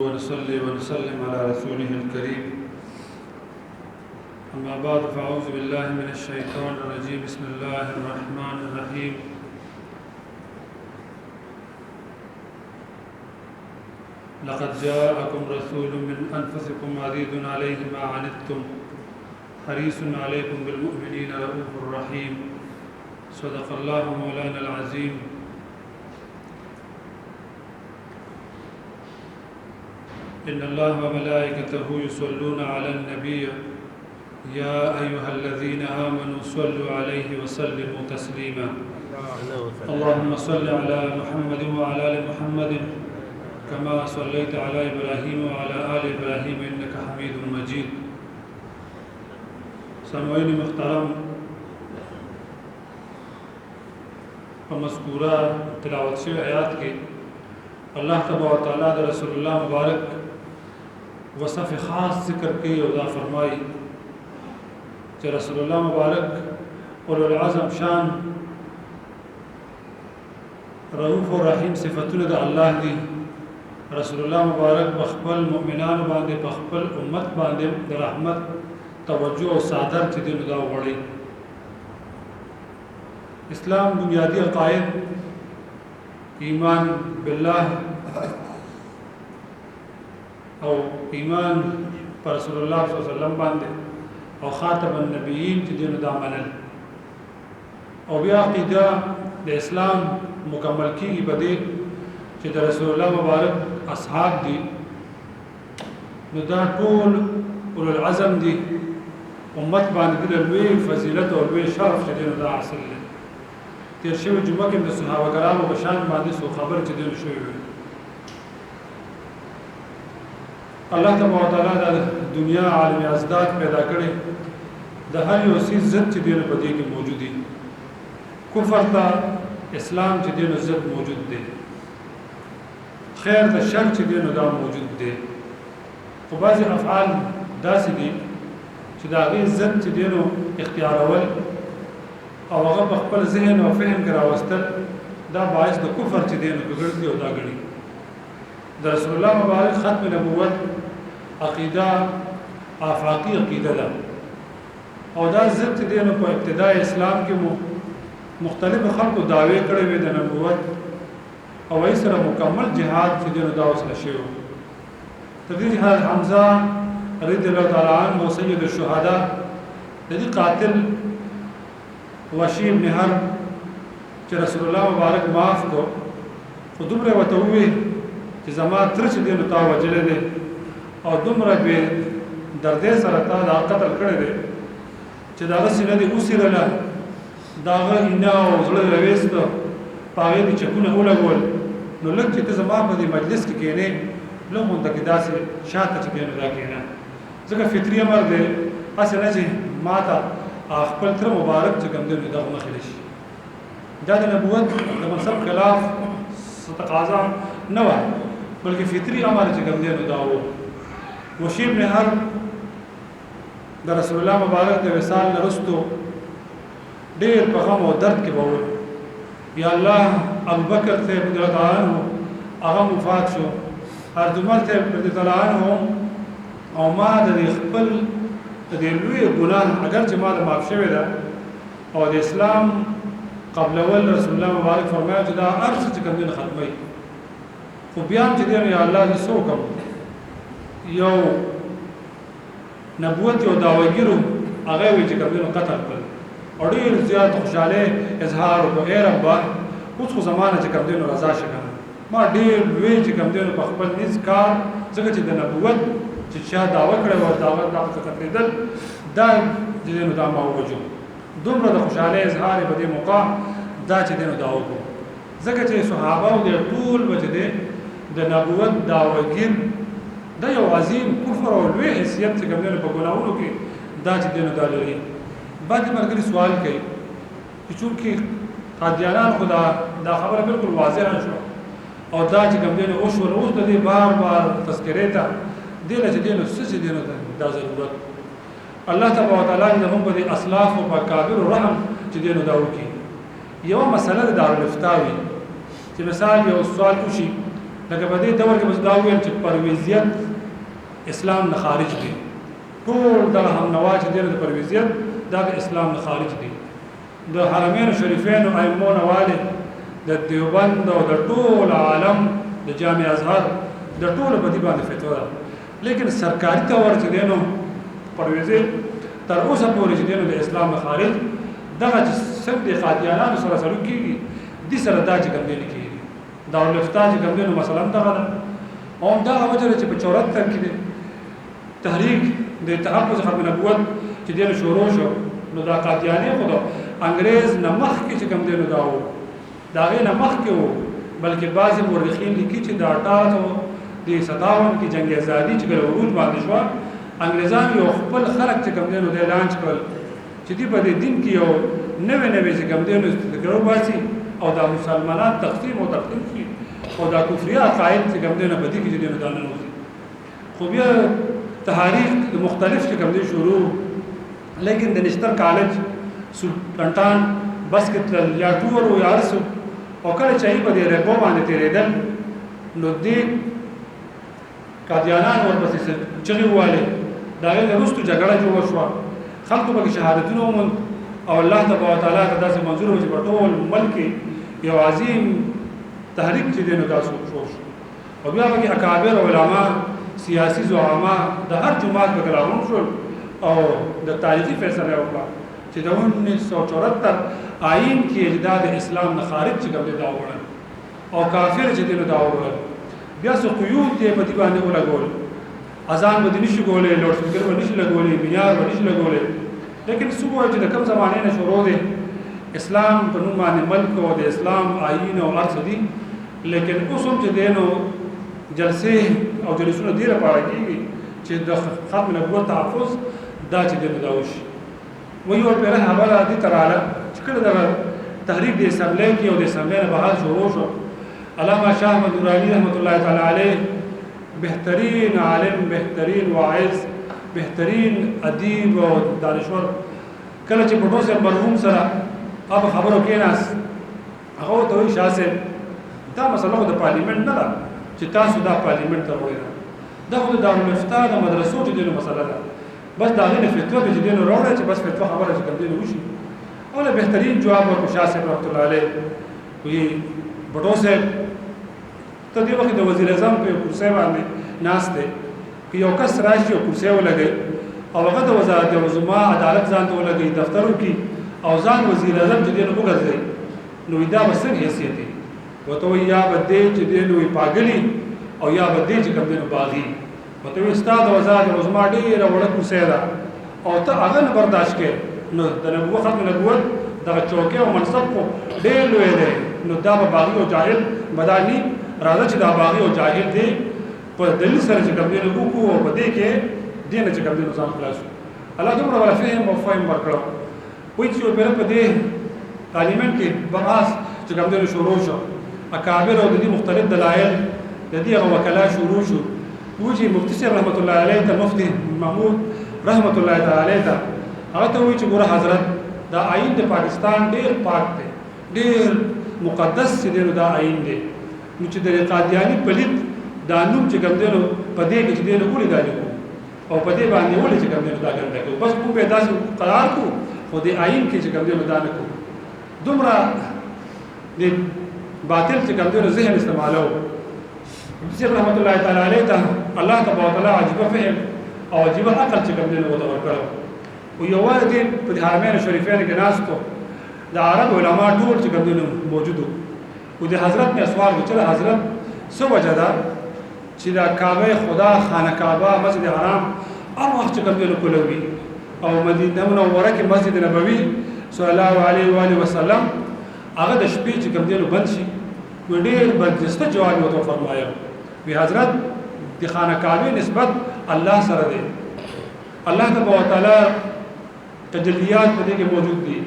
ونصلي ونسلم على رسوله الكريم أما بعد فأعوذ بالله من الشيطان الرجيم بسم الله الرحمن الرحيم لقد جاءكم رسول من أنفسكم عزيز عليه ما عنتم حريص عليكم بالمؤمنين رؤوف رحيم صدق الله مولانا العظيم إن الله وملائكته يصلون على النبي يا أيها الذين آمنوا صلوا عليه وسلموا تسليما اللهم صل على محمد وعلى آل محمد كما صليت على إبراهيم وعلى آل إبراهيم إنك حميد مجيد سامعین محترم ومذکورہ تلاوت شوی آیات کے اللہ تبارک و تعالیٰ دا رسول اللہ مبارک وصف خاص ذکر کی اور فرمائی کہ رسول اللہ مبارک اولو العظم شان رؤوف و رحیم صفتون دا اللہ دی رسول اللہ مبارک بخبل مؤمنان باندے بخبل امت باندے دا رحمت توجہ و صادر چی دین دا وڑی اسلام بنیادی عقائد ایمان باللہ او ایمان پر رسول اللہ صلی اللہ علیہ وسلم باندے او خاتم النبیین چی دین دا منل او بیا عقیدہ دا اسلام مکمل کی گی بدے چی دا رسول اللہ مبارک اصحاب دی نو دا طول اولو العظم دی امت باندې د لوی فضیلت او لوی شرف چې دین دا حاصل لري تیر شوی جمعه کې د صحابه کرامو په شان باندې سو خبر چې دین شوی وي الله تبارک وتعالى د دنیا عالم ازداد پیدا کړي د هر یو شي ضد چې دین په دې کې موجود دي کفر ته اسلام چې دین ضد موجود دي خیر د شر چې دین دا موجود دي خو بعض افعال داسې دي چې دا غي ضد چې دینو اختیارول او هغه په خپل ذهن او فهم کې راوستل دا باعث د کفر چې دینو ګرځي او دا غړي د رسول الله مبارک ختم نبوت عقیده آفاقی عقیده ده او دا ضد چې دینو په ابتدای اسلام کې مختلف خلکو دعوی کړي وي د نبوت او یې سره مکمل جهاد چې دینو دا وسله شوی تدریج حمزه رضی اللہ تعالی عنہ سید الشهداء دې قاتل وشی بن حرب چې رسول الله مبارک معاف کو خو دومره وته وی چې زما تر چې دې نو تا وجلې دي او دومره به درد سره تا دا قتل کړی دی چې دا غسینه دې اوسیرله دا غینا او زړه رويست پاره دې چکونه ولګول نو لکه چې زما په دې مجلس کې کېنه لو مونږ کې داسې شاته چې دې دا کېنه ځکه فطری امر دی اسنه چې ماته خپل تر مبارک چې کوم دی دا مخ لشي دا د نبوت د منصب خلاف تقاضا نه و بلکې فطری امر چې کوم دی دا و وشیب نه هر د رسول الله مبارک د وصال نرستو ډېر په غم او درد کې وو یا الله ابوبکر ته رضی الله عنه هغه وفات شو هر عمر ته رضی الله عنه او ما د خپل د لوی ګناه اگر چې ما د معاف شوی ده او د اسلام قبل اول رسول الله مبارک فرمایي چې دا ارث چې کوم دین ختمي خو بیا چې دی یا الله دې سو کوم یو نبوت او داوګیرو هغه وی چې کوم دین قتل کړ او ډیر زیات خوشاله اظهار او اے رب اوس خو زمانه چې کوم دین رضا شګه ما ډیر وی چې کوم دین په خپل نس کار څنګه چې د نبوت چې شاه داوا کړو او داوا د قتلېدل دا دینو دا ما وجو دومره د خوشاله اظهار په دې موقع دا چې دینو داوا کو ځکه چې صحابه او د ټول وجده د نبوت داواګر دا یو عظیم کفر او لوی حیثیت چې کومه په ګناونو کې دا چې دینو دا لري بعد مرګري سوال کوي چې چونکی قادیانان خدا دا خبره بالکل واضحه شو او دا چې کومه اوس ور د دې بار بار تذکرې ته دینه چې دینه څه دینه دا ضرورت الله تبارک وتعالى زموږ په اسلاف او اکابر رحم چې دینه دا وکي یو مسله د دارالفتاوی چې مثال یو سوال وشي لکه په دې دور کې بس دا ویل چې پرویزیت اسلام نه خارج دي ټول دغه هم نوا چې دی د پرویزیت دا د اسلام نه خارج دي د حرمین شریفین او ائمه نواله د دیوبند او د ټول عالم د جامع ازهر د ټول په دې باندې فتوا ده لیکن سرکاري تور چې دی نو پرویزي تر اوسه پورې چې دی نو د اسلام نه خارج دغه چې څنګه قادیانانو سره سلوک کیږي دي سره دا چې کوم دی کیږي دا ولفتا چې کوم دی نو مثلا دغه ده او دا وجه چې په 74 کې تحریک د تحفظ ختم نبوت چې دی شروع شو نو دا قادیانی خو انګريز نه مخ کې چې کوم دی نو دا و دا غي نه مخ کې و بلکې بعضی مورخین لیکي چې دا 1857 کې جنگ آزادي چې ګل عروج باندې شو انګريزان یو خپل خلک چې کوم دی نو د اعلان کړل چې دی په دین کې یو نوې چې کوم دی نو ذکرو باسي او دا مسلمانان تقسیم او تقسیم شي او دا کفریا قائد چې کوم دی نو په دې کې دی نو دا نه وځي خو بیا تحریک مختلف چې کوم دی شروع لیکن د نشتر کالج سلطان بس کې یا ټور او یا ارسو او کله چې په دې ربو باندې تیرېدل نو دې قادیانان ورپسې چغې واله دا غي وروسته جګړه جوړ شو خلکو به شهادتونه ومن او الله تبارک وتعالى داسې منظور و چې په ټول ملک یو عظیم تحریک چې دینو تاسو شو او بیا به اکابر علما سیاسي زعما د هر جماعت په کلام شو او د تاریخي فیصله وکړه چې د 1974 آئین کې اجداد اسلام نه خارج چې کوم دا وړل او کافر چې دینو دا وړل بیا څو قیود دې په دې باندې ولګول اذان به نشي کولای لوډ سپیکر به نشي لګولای معیار به نشي لګولای لیکن صبح چې د کوم زمانه نه شروع دي اسلام په نوم باندې ملک او د اسلام آئین او ارث دي لیکن اوس هم چې دینو جلسه او جلسونه ډیره پاره کیږي چې د ختم نبوت تحفظ دا چې دینو داوش وی او په حواله دي تراله چې کله د تحریک د اسمبلی کې او د اسمبلی نه بهر شروع شو علامه شاه احمد نورانی رحمت الله تعالی علیه بهترین عالم بهترین واعظ بهترین ادیب او دانشور کله چې پټو سره مرحوم سره اب خبرو کې ناس هغه ته وی شاسه دا مسله د پارلیمنت نه ده چې تاسو دا پارلیمنت ته وایي دا خو د دارالمفتاح د مدرسو چې دینو مسله ده بس دا غینه فتوا به دینو راوړل چې بس فتوا خبره چې کوم دینو وشي او له بهترین جواب ورکړ شاسه رحمت الله علیه وی پټو سره ته دی وخت د وزیر اعظم په کرسي باندې ناس دی که یو کس راشي او کرسي ولګي او هغه د وزارت عظما عدالت ځان ته ولګي دفترو کې او ځان وزیر اعظم چې دینو وګرځي نو دا وسنګ حیثیت دی وته یا بده چې دینو پاګلی او یا بده چې کوم دینو باغی وته استاد وزارت عظما ډیره وړه کرسي ده او ته هغه نه برداشت کې نو د نبوت ختم نبوت دغه چوکه او منصب کو ډیر لوی دی نو دا به باغی او جاهل بدانی راځي چې دا باغی او جاهل دی په دلیل سره چې کوم دینو کو او په دې کې دینه چې کوم دینو ځان خلاص الله دومره ولا فهم او فهم ورکړو وایي چې په دې تعلیمن کې بحث چې کوم دینو شروع شو اکابر او د دې مختلف دلایل د دې وکلا شروع شو وجي مفتي صاحب رحمت الله علیه ته مفتي محمود رحمت الله تعالی علیه ته هغه ته وایي چې ګوره حضرت دا آئین د پاکستان ډیر پاک دی ډیر مقدس دی دا آئین دی نو چې د قادیانی پلیت دا نوم چې کوم دینو په دې کې چې دینو ولې دا لیکو او په دې باندې ولې چې کوم دینو دا ګرځي کو بس په داسې قرار کو خو د آئین کې چې کوم دینو دا نه کو دومره د باطل چې کوم دینو ذهن استعمالو سید رحمت الله تعالی علیه ته الله تبارک وتعالى عجيبه فهم او عجيبه عقل چې کوم دینو وته ورکړو او یو وخت په حرمین شریفین کې ناستو د عرب علما ټول چې کوم دینو موجودو او د حضرت نے سوال وکړ حضرت سو وجدا چې دا کعبه خدا خانه کعبه مسجد حرام هر وخت چې کوم دینو کولوي او مدینه منوره کې مسجد نبوي صلی الله علیه و آله وسلم هغه د شپې چې کوم دینو بند شي ډېر برجسته جواب وته فرمایو وی حضرت د خانه کعبه نسبت الله سره دی الله تبارک وتعالى تجلیات په دې کې موجود دي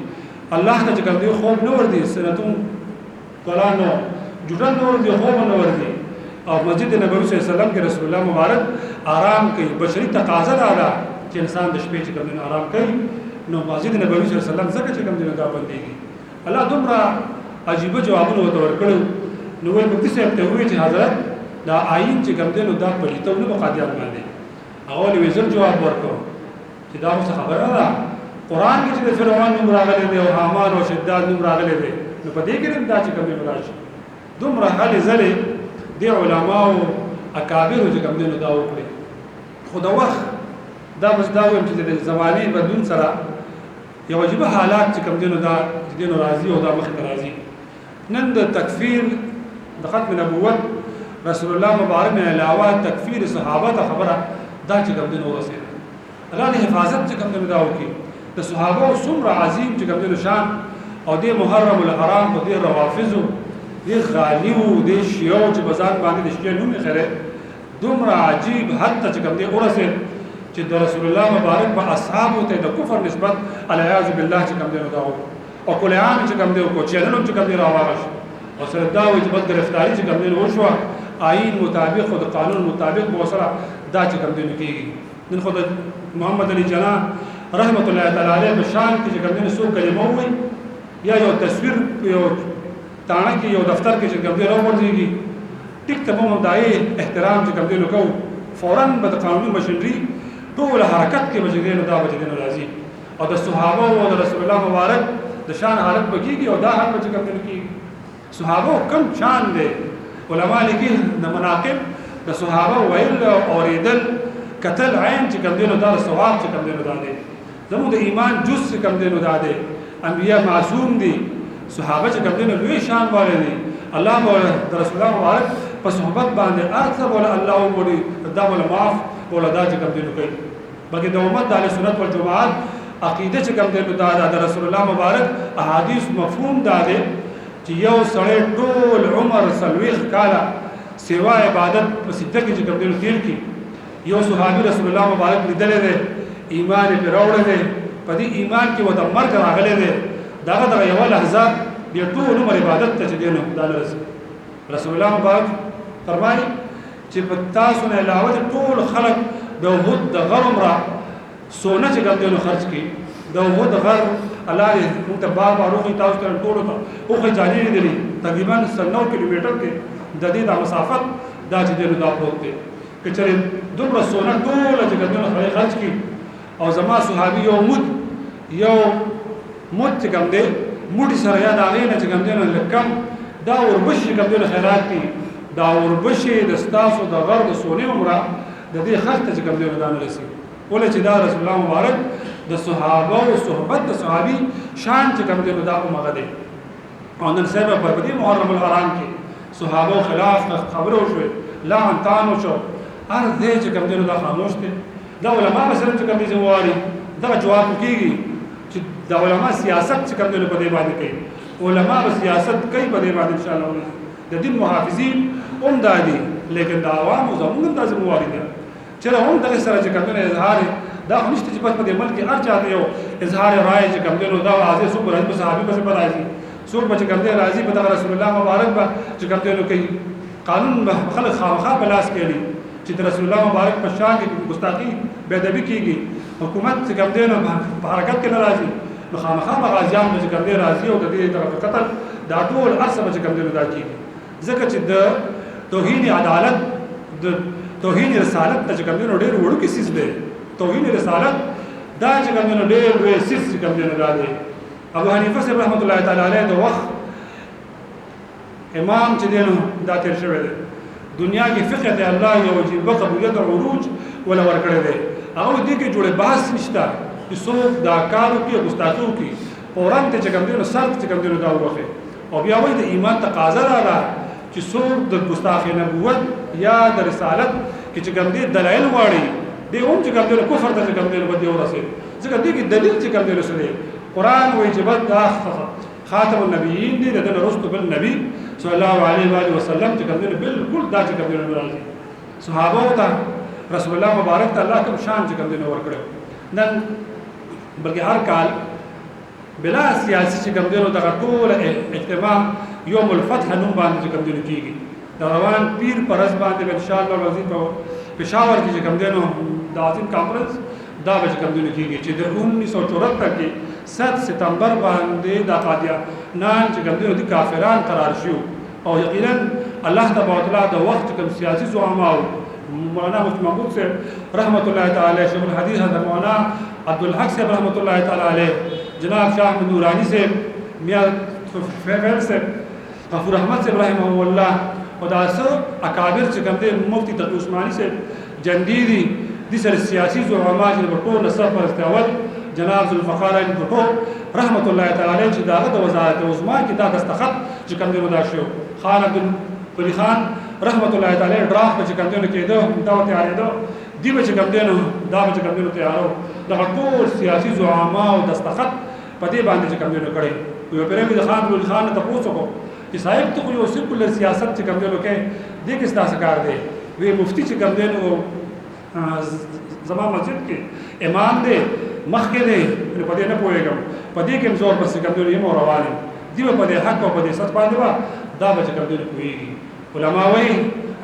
الله ته چې کوم دی خوب نه ور دي سنتون قرانو جوړن نور دی خوب نه ور دي او مسجد نبوي صلی الله علیه وسلم کې رسول الله مبارک آرام کوي بشری تقاضا ده چې انسان د شپې چې کوم آرام کوي نو مسجد نبوي صلی الله علیه وسلم څنګه چې کوم دی دا باندېږي الله دومره عجیب جوابونه ورکړو نو وایي مفتي صاحب ته وایي چې حضرت دا آئین چې کوم دی نو دا پلیتو نه قادیان باندې هغه له وزر جواب ورکړو چې دا څه خبره ده قران کې چې فرعون نوم راغلی دی او حامان او شداد نوم راغلی دی نو په دې کې دا چې کوم دی راشي دومره حال زله دی علماء او اکابر چې کوم دی نو دا وکړي خو دا وخت دا بس دا ویم چې د زماني بدلون سره یو واجب حالات چې کوم دی نو دا چې نو راضي او دا مخ راضي نن د تکفیر د ختم نبوت رسول الله مبارک نه علاوه تکفیر صحابه ته خبره دا چې کوم دی نو رسېده الله دې حفاظت چې کوم دی دا وکړي د صحابه او څومره عظیم چې کوم دی شان او د محرم الحرام او د روافض د غالیو د شیعو چې بازار باندې د شیعه نوم خره دومره عجیب حتی چې کوم دی ورسه چې د رسول الله مبارک په اصحاب ته د کفر نسبت الیاذ بالله چې کوم دی دا او کله عام چې کوم دی کو چې نن چې کوم دی راوغش او سره دا وي چې بد گرفتاری چې کوم دی وشو آئین مطابق او د قانون مطابق به سره دا چې کوم دی کیږي نن خو محمد علی جناح رحمت الله تعالی علیه په شان کې چې کوم دی سو کلمه وي یا یو تصویر یو تاڼه کې یو دفتر کې چې کوم دی راوړيږي ټیک ته مو دای احترام چې کوم دی کو فورا به قانوني مشنري ټول حرکت کې بجګینو دا بجګینو راځي او د صحابه او د رسول الله مبارک د شان حالت بکیږي او دا حالت چې کوم دی صحابه کم شان دي علما لیکي د مناقب د صحابه ویل او اوریدل قتل عین چې کوم دی نو دا ثواب چې کوم دی نو دا دي زموږ د ایمان جز چې کوم دی نو دا دي انبیاء معصوم دي صحابه چې کوم دی نو لوی شان والے دي الله او رسول الله مبارک په صحبت باندې ارث ولا الله وړي دا ولا معاف ولا دا چې کوم دی نو کوي بلکې د امت د سنت والجماعت عقیده چې کوم دی نو دا د رسول الله مبارک احادیث مفهوم دا دي چې یو سړی ټول عمر سلويخ کاله سیوا عبادت په سجده کې چې کوم دی نو تیر کی یو صحابي رسول الله مبارک لیدل دي ایمان په راوړل دي په دې ایمان کې و د مرګ راغلی دی دغه یو لحظه د ټول عمر عبادت ته چې دی نو دا رسول الله مبارک فرمایي چې په تاسو نه علاوه ټول خلق د وحد د غرم را سونه چې کوم دی نو خرج کی د وحد غر الله دې موږ ته بار بار وخت تاسو ته ټول ته اوخه جانې دي تقریبا 9 کیلومتر کې د دې د مسافت دا چې دی نو دا پروت دی کچره دومره سونه ټول چې کوم دی نو خرج کی او زما صحابي یو مد چې کوم دی موټي سره یا دا غینه چې کوم دی نو لکم دا وربشي کوم دی خیرات کی دا وربشي د ستاسو د غرب سونه عمره د دې خرڅ چې کوم دی نو دا نه رسي ولې چې دا رسول الله مبارک د صحابه او صحبت د صحابي شان چې کوم دی نو دا کومه ده او نن سبب په دې محرم الحرام کې صحابه خلاف خبرو شوې لا انتانو شو هر دې چې کوم دی نو دا خاموش دي دا علماء مثلا چې کوم دي زمواري دا جواب کیږي چې دا علماء سیاست چې کوم دی په دې باندې کوي علماء سیاست کوي په دې باندې ان شاء الله د دین محافظین هم دادي لیکن دا عوام زموږ د زمواري دي چې هم دغه سره چې کوم دی اظهار دا نشته چې په دې ملک هر چاته یو اظهار رائے چې کوم دی نو دا واځي سو پر صحابي په څه راځي سو په چې کوم دی راځي په رسول الله مبارک په چې کوم دی نو کوي قانون خلک خامخا بلاس کوي چې رسول الله مبارک په شان کې ګستاخی بے ادبی کیږي حکومت چې کوم دی نو په حرکت کې ناراضي نو خامخا غازیان چې کوم دی راځي او د دې طرف قتل دا ټول ارسه چې کوم دی نو دا کیږي ځکه چې د توهین عدالت د توهین رسالت چې کوم دی نو ډېر وړو کې سیس دی توهین رسالت دا چې کوم دی نو ډېر وې سیس چې کوم دی نو راځي ابو حنیفه صاحب رحمت الله تعالی علیه د وخت امام چې دی نو دا تیر شوی دی دنیا کې فقه ته الله یو واجب قبولیت عروج ولا ورکړی دی هغه دې کې جوړه بحث نشته چې څوک دا کارو کې ګستاخیو کې فوران ته چې کوم دی نو سر چې کوم دی نو دا وخه او بیا وایي د ایمان تقاضا راغله چې څوک د ګستاخی نبوت یا د رسالت کې چې کوم دی دلایل واړي دی هم چې کوم دی کفر ته چې کوم دی بده ورسې ځکه دې کې دلیل چې کوم دی رسول قرآن وایي چې بد خاتم النبیین دی دغه رسول بالنبی صلی الله علیه و آله وسلم چې کوم دی بالکل دا چې کوم دی راځي صحابه ته رسول الله مبارک ته الله کوم شان چې کوم دی ورکړو نن بلکې هر کال بلا سیاسي چې کوم دی نو دغه ټول اجتماع یوم الفتح نوم باندې کوم دی کیږي دا روان پیر پرز باندې ان شاء الله العظیم په پېښور کې کوم دی نو د عظیم کانفرنس دا به کوم دی کیږي چې د 1974 کې 7 ستمبر باندې د قادیانان چې کوم دی د کافران قرار شو او یقینا الله تبارک وتعالى د وخت کوم سیاسي زعما او مولانا مفتی محمود صاحب رحمت الله تعالی شیخ الحدیث حضرت مولانا عبدالحق صاحب رحمت الله تعالی علیه جناب شاہ احمد نورانی صاحب میاں فیض صاحب غفور احمد صاحب رحمه الله او دا سو اکابر چې کوم دي مفتی تقی عثماني صاحب جنديري دي سر سیاسي زعما چې په ټول نصر پر استعمال جناب ذوالفقار علی بوټو رحمت الله تعالی علیه چې داغه د وزارت عظما کې دا دستخط چې کوم دی ودا شو خان عبدالولی خان رحمت الله تعالی ډرافټ چې کوم دی کېدو دا تیارېدو دی چې کوم دی نو دا چې کوم دی تیارو دا ټول سیاسي زعما او دستخط په دې باندې چې کوم دی کړي یو پیرمید خان عبدالولی خان ته پوښتنه چې صاحب ته یو سیکولر سیاست چې کوم دی کې دې کې ستاسو کار دی وی مفتی چې کوم دی نو زما مسجد کې امام دی مخکې دی په دې نه پوهېږم په دې کې زور بس کوم دی یم روان دی په دې حق او په دې سچ باندې وا دا به کوم دی کوي علما وایي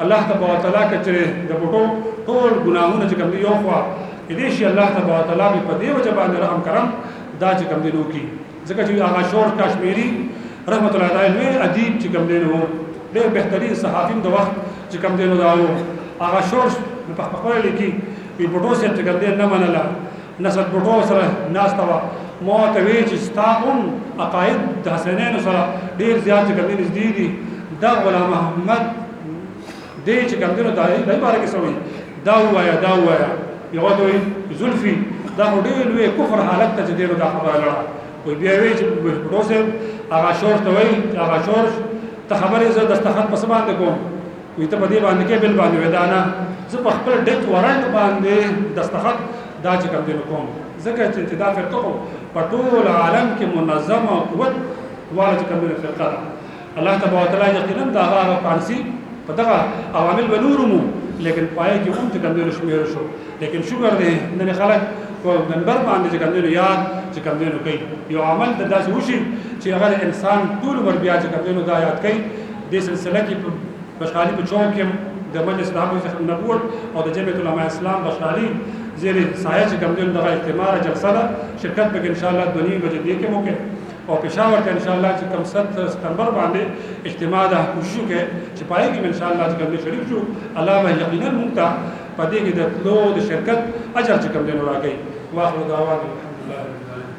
الله تبارک وتعالى کچره د بوټو ټول ګناهونه چې کوم دی یو خوا دې شي الله تبارک وتعالى په دې وجه باندې رحم کرم دا چې کوم دی نو کی ځکه چې هغه شور کشمیری رحمت الله علیه ادیب چې کوم دی نو ډېر بهترین صحافیم د وخت چې کوم دی نو دا هغه شور په خپل لیکي په بوټو سره چې کوم دی نه منله نسب بوټو سره ناستوا مو ته وی چې ستاون عقاید د حسنین سره ډیر زیات کوم نږدې دي دا غلام محمد دې چې کوم دنو دای باره کې سوي دا وایا یو دوی زلفي دا ډیر لوی کفر حالت ته دې دا خبره لړه وي بیا وی چې بوټو سره هغه شور ته وی هغه شور ته خبرې زه دستخط په سبا باندې کوم وي ته په دې باندې کې بل باندې ودانا زه په خپل ډیټ ورنټ باندې دستخط دا چې کوم دی کوم ځکه چې دا فرقه په ټول عالم کې منظمه او قوت والا چې کوم دی فرقه ده الله تبارک وتعالى یقینا دا هغه پانسی په دغه عوامل ونورمو لیکن پای کې هم چې کوم دی شمیر شو لیکن شکر دی نن خلک په منبر باندې چې کوم دی یاد چې کوم دی کوي یو عمل د داسې وشي چې هغه انسان ټول ور بیا چې کوم دی دا یاد کوي د سلسله کې بشخالي په چوک کې د مجلس دعوت نبوت او د جمعیت علماء اسلام بشخالي زیر سایه چې کوم دی دغه اجتماع جلسه ده شرکت به ان شاء الله 2:30 بجې دی کې موکه او پېښور ته ان شاء الله چې کوم 7 ستمبر باندې اجتماع ده کوشش وکړي چې پای کې ان شاء الله چې کوم شریک شو الله به یقینا مونږ ته پدې کې د تلو د شرکت اجر چې کوم دی راکړي واخر دعوانا الحمدلله رب العالمین